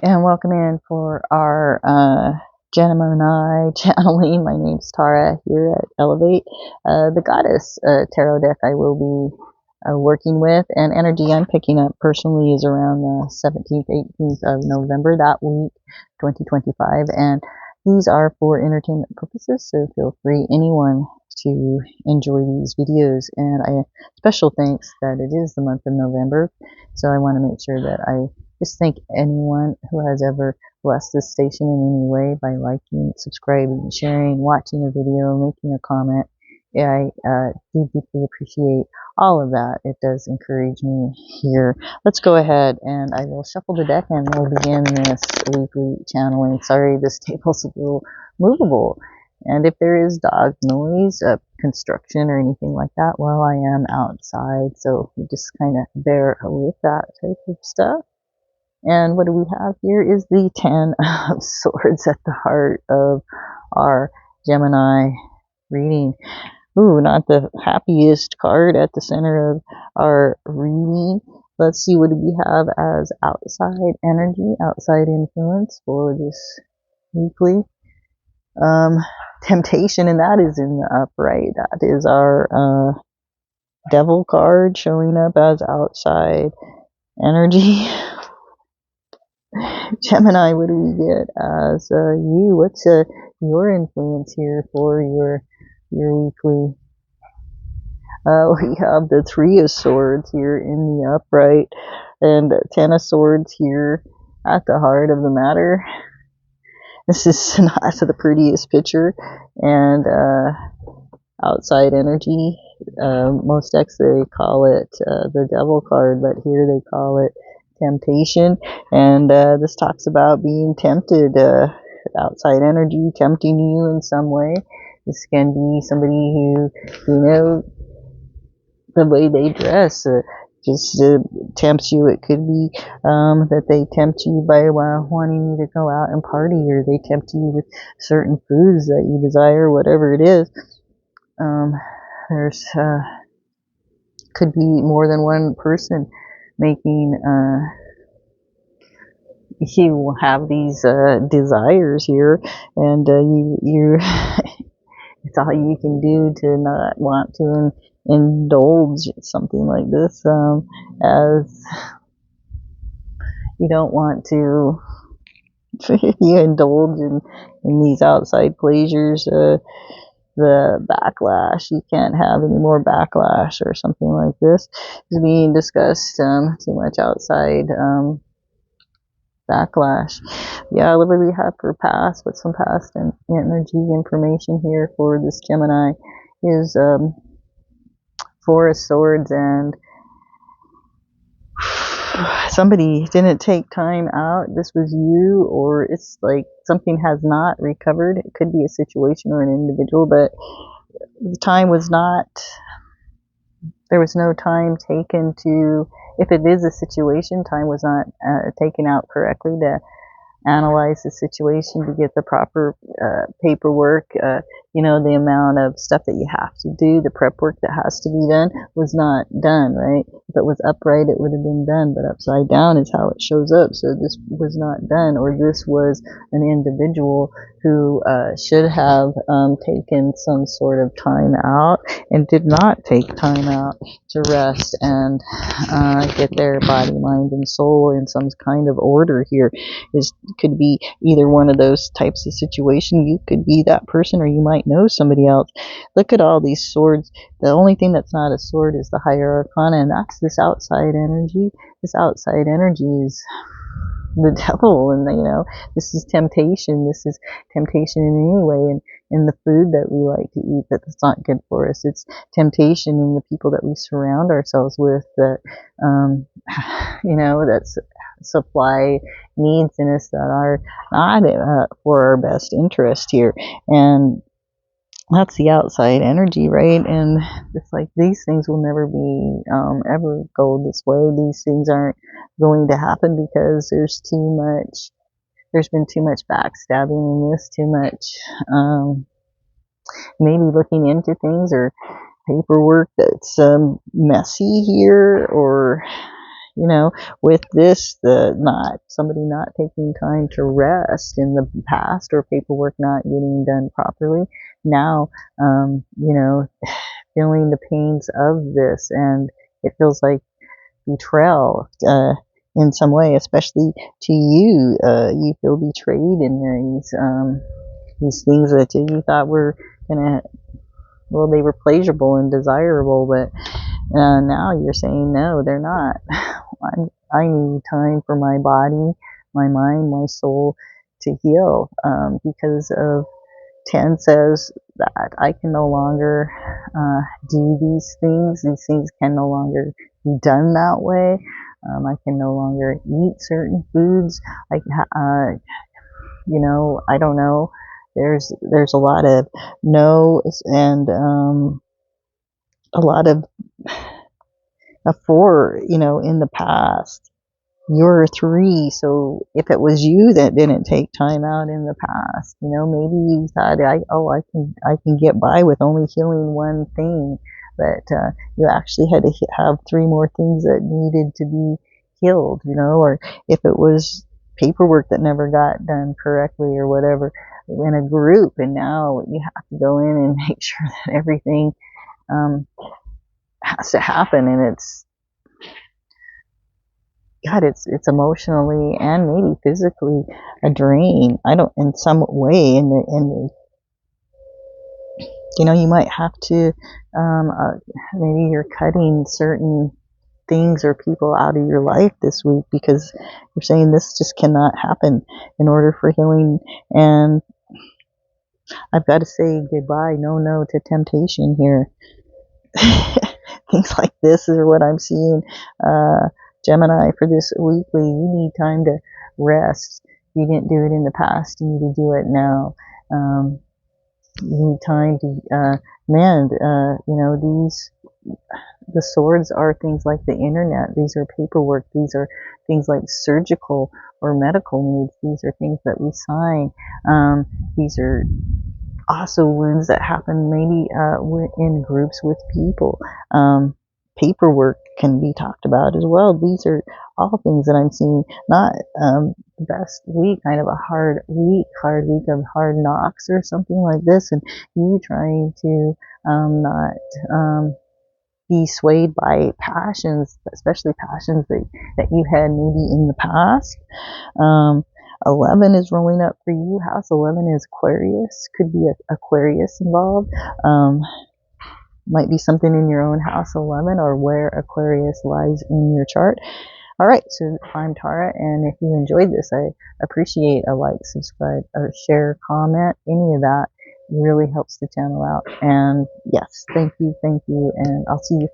and welcome in for our Gemini channeling. My name's Tara here at Elevate. The Goddess Tarot deck I will be working with, and energy I'm picking up personally is around the 17th, 18th of November, that week, 2025. And these are for entertainment purposes, so feel free, anyone, to enjoy these videos. And special thanks that it is the month of November, so I want to make sure that I just thank anyone who has ever blessed this station in any way by liking, subscribing, sharing, watching a video, making a comment. Yeah, I do deeply appreciate all of that. It does encourage me here. Let's go ahead and I will shuffle the deck and we'll begin this weekly channeling. Sorry, this table's a little movable. And if there is dog noise, construction or anything like that, well, I am outside, so you just kind of bear with that type of stuff. And what do we have here is the 10 of Swords at the heart of our Gemini reading. Ooh, not the happiest card at the center of our reading. Let's see, what do we have as outside energy, outside influence for this weekly? Temptation, and that is in the upright. That is our Devil card showing up as outside energy. Gemini, what do we get as you? What's your influence here for your weekly? We have the 3 of Swords here in the upright, and 10 of Swords here at the heart of the matter. This is not the prettiest picture, and outside energy. Most decks they call it the Devil card, but here they call it temptation. And this talks about being tempted, outside energy tempting you in some way. This can be somebody who, the way they dress just tempts you. It could be that they tempt you by wanting you to go out and party, or they tempt you with certain foods that you desire, whatever it is. There's could be more than one person making you will have these desires here, and you it's all you can do to not want to indulge something like this, as you don't want to you indulge in these outside pleasures, the backlash, you can't have any more backlash or something like this is being discussed. Too much outside backlash. Yeah, what do we have for past? What's some past and energy information here for this Gemini is 4 of Swords, and somebody didn't take time out. This was you, or it's like something has not recovered. It could be a situation or an individual, but the time was not, there was no time taken to, if it is a situation, time was not taken out correctly to analyze the situation, to get the proper paperwork, the amount of stuff that you have to do, the prep work that has to be done was not done, right? If it was upright, it would have been done, but upside down is how it shows up. So this was not done, or this was an individual who should have taken some sort of time out and did not take time out to rest and get their body, mind, and soul in some kind of order here. Could be either one of those types of situation. You could be that person, or you might know somebody else. Look at all these swords. The only thing that's not a sword is the higher arcana, and that's this outside energy. This outside energy is the devil, and this is temptation. This is temptation in any way, and in the food that we like to eat that's not good for us. It's temptation in the people that we surround ourselves with that that's supply needs in us that are not for our best interest here. And that's the outside energy, right? And it's like these things will never be ever go this way. These things aren't going to happen because there's been too much backstabbing in this, too much maybe looking into things or paperwork that's messy here, or you know, with this, somebody not taking time to rest in the past, or paperwork not getting done properly, now, you know, feeling the pains of this, and it feels like betrayal, in some way, especially to you. You feel betrayed in these things that you thought were gonna, well, they were pleasurable and desirable, but now you're saying no, they're not. I need time for my body, my mind, my soul to heal, because of 10 says that I can no longer do these things. These things can no longer be done that way. I can no longer eat certain foods. You know, I don't know. There's a lot of no's, and a lot of for, you know, in the past. You're 3, so if it was you that didn't take time out in the past, you know, maybe you thought, I can get by with only healing one thing, but you actually had to have 3 more things that needed to be healed, you know, or if it was paperwork that never got done correctly or whatever in a group, and now you have to go in and make sure that everything has to happen, and it's God, it's emotionally and maybe physically a drain. I don't, in some way, you know, you might have to, maybe you're cutting certain things or people out of your life this week, because you're saying this just cannot happen in order for healing. And I've got to say goodbye, no to temptation here. Things like this are what I'm seeing. Gemini, for this weekly, you need time to rest. You didn't do it in the past, you need to do it now. You need time to mend. You know, the swords are things like the internet. These are paperwork. These are things like surgical or medical needs. These are things that we sign. These are also wounds that happen maybe in groups with people. Paperwork can be talked about as well. These are all things that I'm seeing. Not the best week, kind of a hard week of hard knocks or something like this, and you trying to not be swayed by passions, especially passions that you had maybe in the past. 11 is rolling up for you. House 11 is Aquarius. Could be Aquarius involved. Might be something in your own house 11, or where Aquarius lies in your chart. All right, so I'm Tara, and if you enjoyed this, I appreciate a like, subscribe, or share, comment. Any of that really helps the channel out. And yes, thank you, and I'll see you